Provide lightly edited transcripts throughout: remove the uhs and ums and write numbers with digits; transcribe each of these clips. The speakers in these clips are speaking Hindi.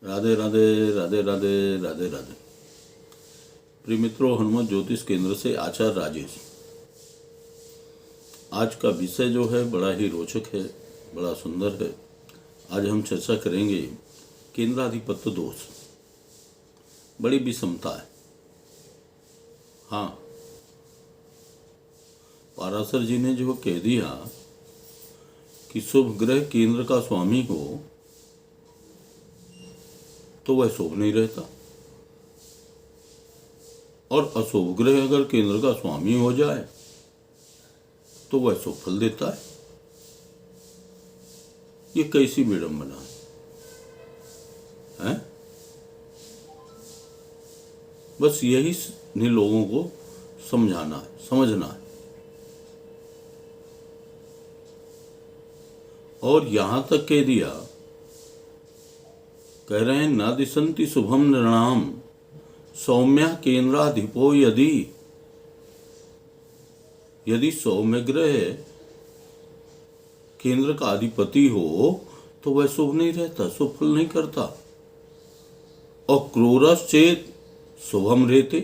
राधे राधे राधे राधे राधे राधे। प्रिय मित्रों, हनुमत ज्योतिष केंद्र से आचार्य राजेश। आज का विषय जो है बड़ा ही रोचक है, बड़ा सुंदर है। आज हम चर्चा करेंगे केंद्राधिपत्य दोष। बड़ी विषमता है। हाँ, पाराशर जी ने जो कह दिया कि शुभ ग्रह केंद्र का स्वामी हो तो वह शुभ नहीं रहता, और अशुभ ग्रह अगर केंद्र का स्वामी हो जाए तो वह शुभ फल देता है। ये कैसी विडंबना है? बस यही ने लोगों को समझाना है, समझना है। और यहां तक कह दिया, कह रहे हैं न दिशंति शुभम नृणाम सौम्य केंद्राधिपो यदि सौम्य ग्रह केंद्र का अधिपति हो तो वह शुभ नहीं रहता, शुभ फल नहीं करता। और क्रूरश्चेत शुभम रहते,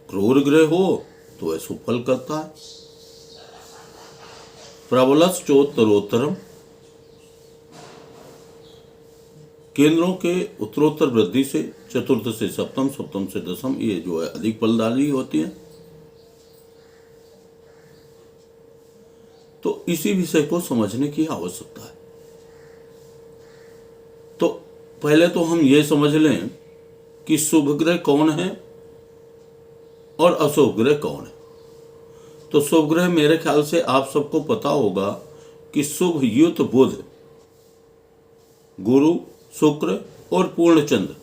क्रूर ग्रह हो तो वह शुभ फल करता है। प्रबलश्चोत्तरोत्तरम, केंद्रों के उत्तरोत्तर वृद्धि से चतुर्थ से सप्तम, सप्तम से दशम, ये जो है अधिक फलदायी होती है। तो इसी विषय को समझने की आवश्यकता है। तो पहले तो हम ये समझ लें कि शुभ ग्रह कौन है और अशुभ ग्रह कौन है। तो शुभ ग्रह मेरे ख्याल से आप सबको पता होगा कि शुभ युत बुध, गुरु, शुक्र और पूर्ण चंद्र,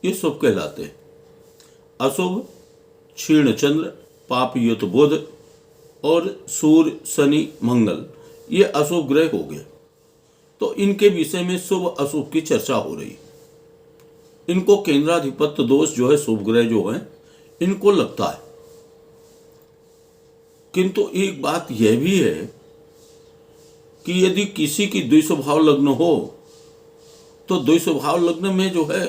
ये शुभ कहलाते हैं। अशुभ क्षीण चंद्र, पाप युत बुध और सूर्य, शनि, मंगल, ये अशुभ ग्रह हो गए। तो इनके विषय में शुभ अशुभ की चर्चा हो रही। इनको केंद्राधिपत्य दोष जो है, शुभ ग्रह जो है, इनको लगता है। किंतु एक बात यह भी है कि यदि किसी की द्विस्वभाव लग्न हो तो द्विस्वभाव लग्न में जो है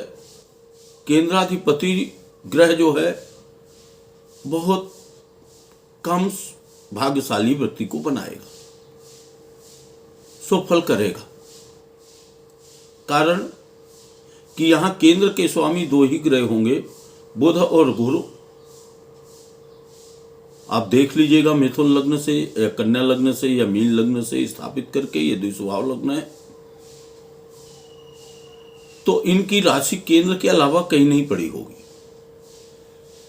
केंद्राधिपति ग्रह जो है बहुत कम भाग्यशाली व्यक्ति को बनाएगा, शुभ फल करेगा। कारण कि यहां केंद्र के स्वामी दो ही ग्रह होंगे, बुध और गुरु। आप देख लीजिएगा मिथुन लग्न से या कन्या लग्न से या मीन लग्न से स्थापित करके, ये द्विस्वभाव लग्न है। तो इनकी राशि केंद्र के अलावा कहीं नहीं पड़ी होगी।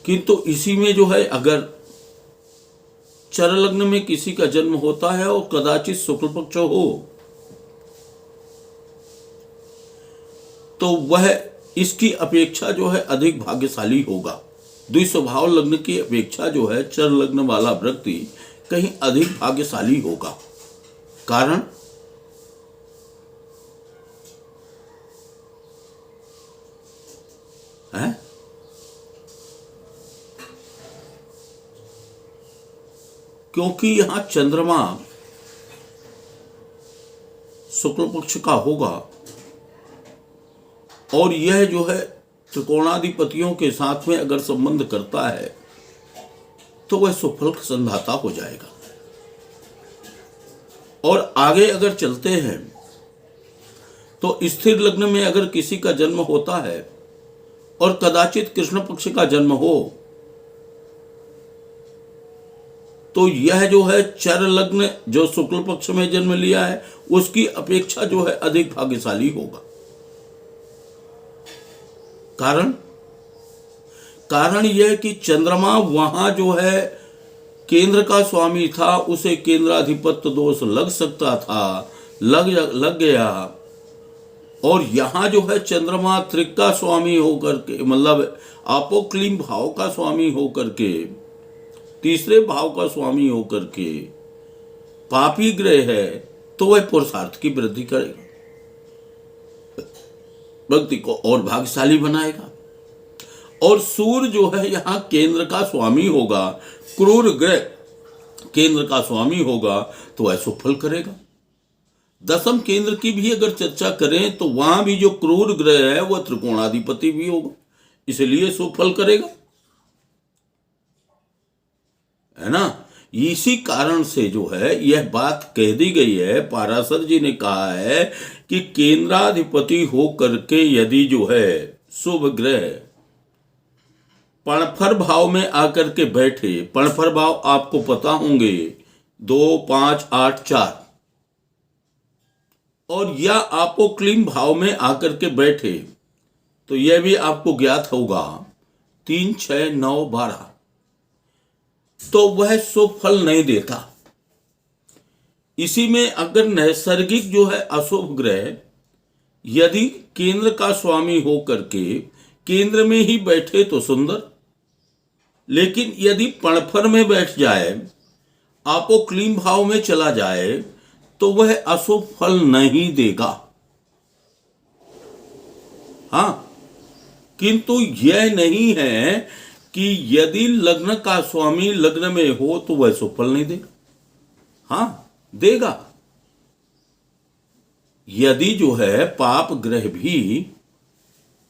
किंतु इसी में जो है अगर चर लग्न में किसी का जन्म होता है और कदाचित शुक्ल पक्ष हो तो वह इसकी अपेक्षा जो है अधिक भाग्यशाली होगा। द्विस्वभाव लग्न की अपेक्षा जो है चर लग्न वाला व्यक्ति कहीं अधिक भाग्यशाली होगा। कारण है क्योंकि यहां चंद्रमा शुक्ल पक्ष का होगा और यह जो है त्रिकोणाधिपतियों के साथ में अगर संबंध करता है तो वह सुफल संधाता हो जाएगा। और आगे अगर चलते हैं तो स्थिर लग्न में अगर किसी का जन्म होता है और कदाचित कृष्ण पक्ष का जन्म हो तो यह जो है चर लग्न जो शुक्ल पक्ष में जन्म लिया है उसकी अपेक्षा जो है अधिक भाग्यशाली होगा। कारण यह कि चंद्रमा वहां जो है केंद्र का स्वामी था, उसे केंद्राधिपत्य दोष लग सकता था, लग गया। और यहां जो है चंद्रमा त्रिक का स्वामी होकर के, मतलब आपोक्लिम भाव का स्वामी होकर के, तीसरे भाव का स्वामी होकर के पापी ग्रह है, तो वह पुरुषार्थ की वृद्धि करेगा, व्यक्ति को और भाग्यशाली बनाएगा। और सूर्य जो है यहां केंद्र का स्वामी होगा, क्रूर ग्रह केंद्र का स्वामी होगा, तो वह सुफल करेगा। दसम केंद्र की भी अगर चर्चा करें तो वहां भी जो क्रूर ग्रह है वह त्रिकोणाधिपति भी होगा, इसलिए शुभ फल करेगा, है ना। इसी कारण से जो है यह बात कह दी गई है, पाराशर जी ने कहा है कि केंद्राधिपति हो करके यदि जो है शुभ ग्रह पणफर भाव में आकर के बैठे, पणफर भाव आपको पता होंगे 2, 5, 8, 4, और या अपोक्लिम भाव में आकर के बैठे तो यह भी आपको ज्ञात होगा 3, 6, 9, 12, तो वह शुभ फल नहीं देता। इसी में अगर नैसर्गिक जो है अशुभ ग्रह यदि केंद्र का स्वामी हो करके केंद्र में ही बैठे तो सुंदर, लेकिन यदि पणफर में बैठ जाए, अपोक्लिम भाव में चला जाए तो वह अशुभ फल नहीं देगा। हाँ, किंतु यह नहीं है कि यदि लग्न का स्वामी लग्न में हो तो वह शुभ फल नहीं देगा। हाँ, देगा। यदि जो है पाप ग्रह भी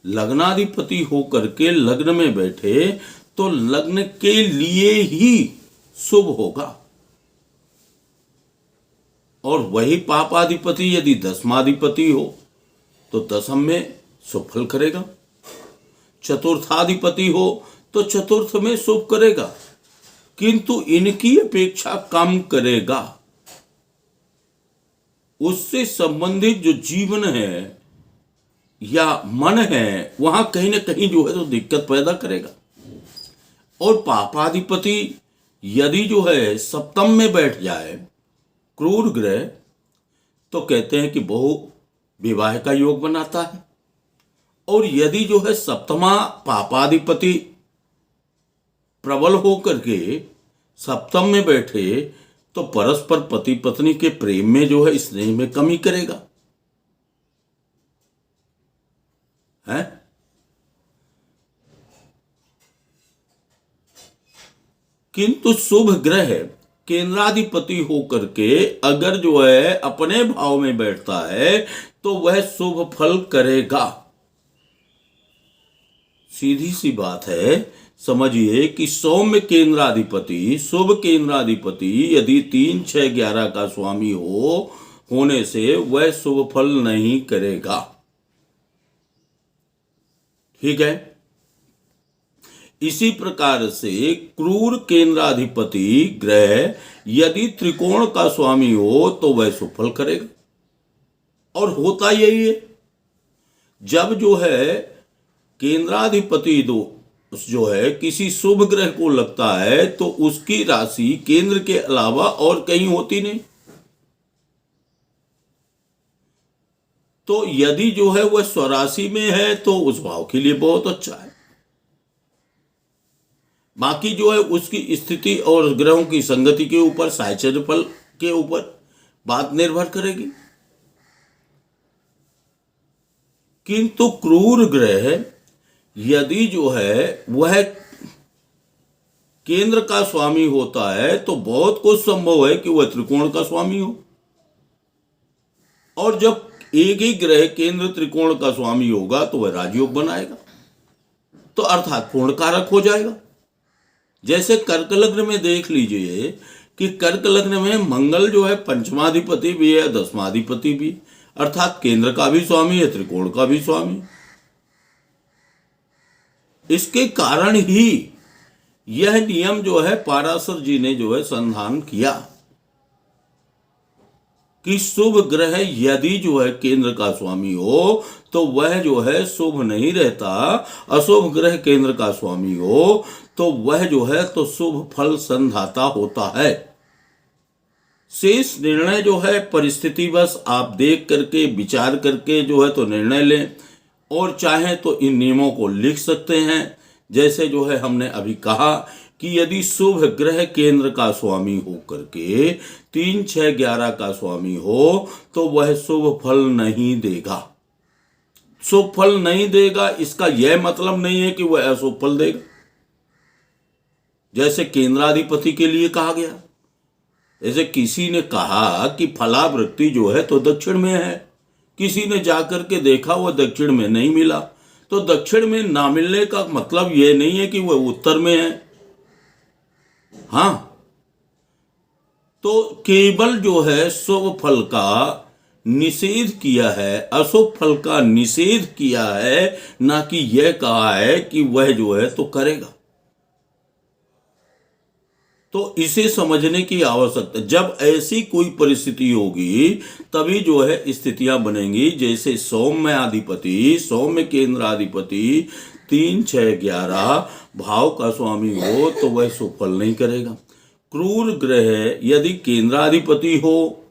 लग्नाधिपति होकर के लग्न में बैठे तो लग्न के लिए ही शुभ होगा, और वही पापाधिपति यदि दसमाधिपति हो तो दसम में शुभ फल करेगा, चतुर्थाधिपति हो तो चतुर्थ में शुभ करेगा, किंतु इनकी अपेक्षा कम करेगा। उससे संबंधित जो जीवन है या मन है वहां कहीं ना कहीं जो है तो दिक्कत पैदा करेगा। और पापाधिपति यदि जो है सप्तम में बैठ जाए क्रूर ग्रह तो कहते हैं कि बहु विवाह का योग बनाता है, और यदि जो है सप्तमा पापाधिपति प्रबल होकर के सप्तम में बैठे तो परस्पर पति पत्नी के प्रेम में जो है स्नेह में कमी करेगा, है। किंतु शुभ ग्रह केंद्राधिपति होकर के अगर जो है अपने भाव में बैठता है तो वह शुभ फल करेगा। सीधी सी बात है, समझिए कि सौम्य केंद्राधिपति, शुभ केंद्राधिपति यदि 3, 6, 11 का स्वामी होने से वह शुभ फल नहीं करेगा। ठीक है। इसी प्रकार से क्रूर केंद्राधिपति ग्रह यदि त्रिकोण का स्वामी हो तो वह शुभ फल करेगा, और होता यही है। जब जो है केंद्राधिपति जो है किसी शुभ ग्रह को लगता है तो उसकी राशि केंद्र के अलावा और कहीं होती नहीं, तो यदि जो है वह स्वराशि में है तो उस भाव के लिए बहुत अच्छा है। बाकी जो है उसकी स्थिति और ग्रहों की संगति के ऊपर, साहचर्य फल के ऊपर बात निर्भर करेगी। किंतु क्रूर ग्रह यदि जो है वह केंद्र का स्वामी होता है तो बहुत कुछ संभव है कि वह त्रिकोण का स्वामी हो, और जब एक ही ग्रह केंद्र त्रिकोण का स्वामी होगा तो वह राजयोग बनाएगा, तो अर्थात पूर्ण कारक हो जाएगा। जैसे कर्क लग्न में देख लीजिए कि कर्क लग्न में मंगल जो है पंचमाधिपति भी है, दसमाधिपति भी, अर्थात केंद्र का भी स्वामी है, त्रिकोण का भी स्वामी। इसके कारण ही यह नियम जो है पाराशर जी ने जो है संधान किया कि शुभ ग्रह यदि जो है केंद्र का स्वामी हो तो वह जो है शुभ नहीं रहता, अशुभ ग्रह केंद्र का स्वामी हो तो वह जो है तो शुभ फल संधाता होता है। शेष निर्णय जो है परिस्थिति बस आप देख करके विचार करके जो है तो निर्णय लें, और चाहे तो इन नियमों को लिख सकते हैं। जैसे जो है हमने अभी कहा कि यदि शुभ ग्रह केंद्र का स्वामी हो करके 3, 6, 11 का स्वामी हो तो वह शुभ फल नहीं देगा। शुभ फल नहीं देगा इसका यह मतलब नहीं है कि वह अशुभ फल देगा। जैसे केंद्राधिपति के लिए कहा गया, ऐसे किसी ने कहा कि फला व्यक्ति जो है तो दक्षिण में है, किसी ने जाकर के देखा वो दक्षिण में नहीं मिला। तो दक्षिण में ना मिलने का मतलब ये नहीं है कि वह उत्तर में है। हाँ, तो केवल जो है शुभ फल का निषेध किया है, अशुभ फल का निषेध किया है, ना कि यह कहा है कि वह जो है तो करेगा। तो इसे समझने की आवश्यकता, जब ऐसी कोई परिस्थिति होगी तभी जो है स्थितियां बनेंगी। जैसे सौम्य अधिपति, सौम्य केंद्राधिपति 3, 6, 11 भाव का स्वामी हो तो वह शुभ फल नहीं करेगा। क्रूर ग्रह यदि केंद्राधिपति हो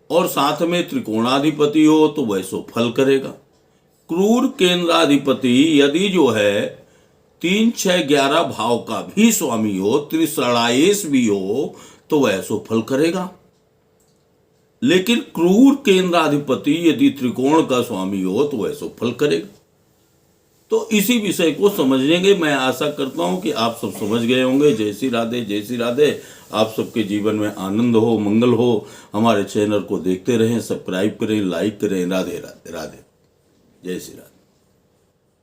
और साथ में त्रिकोणाधिपति हो तो वह शुभ फल करेगा। क्रूर केंद्राधिपति यदि जो है 3, 6, 11 भाव का भी स्वामी हो, त्रिषणाएश भी हो तो वह शुभ फल करेगा। लेकिन क्रूर केंद्राधिपति यदि त्रिकोण का स्वामी हो तो वह शुभ फल करेगा। तो इसी विषय को समझने के मैं आशा करता हूं कि आप सब समझ गए होंगे। जय श्री राधे, जय श्री राधे। आप सबके जीवन में आनंद हो, मंगल हो। हमारे चैनल को देखते रहें, सब्सक्राइब करें, लाइक करें। राधे राधे राधे, जय श्री राधे।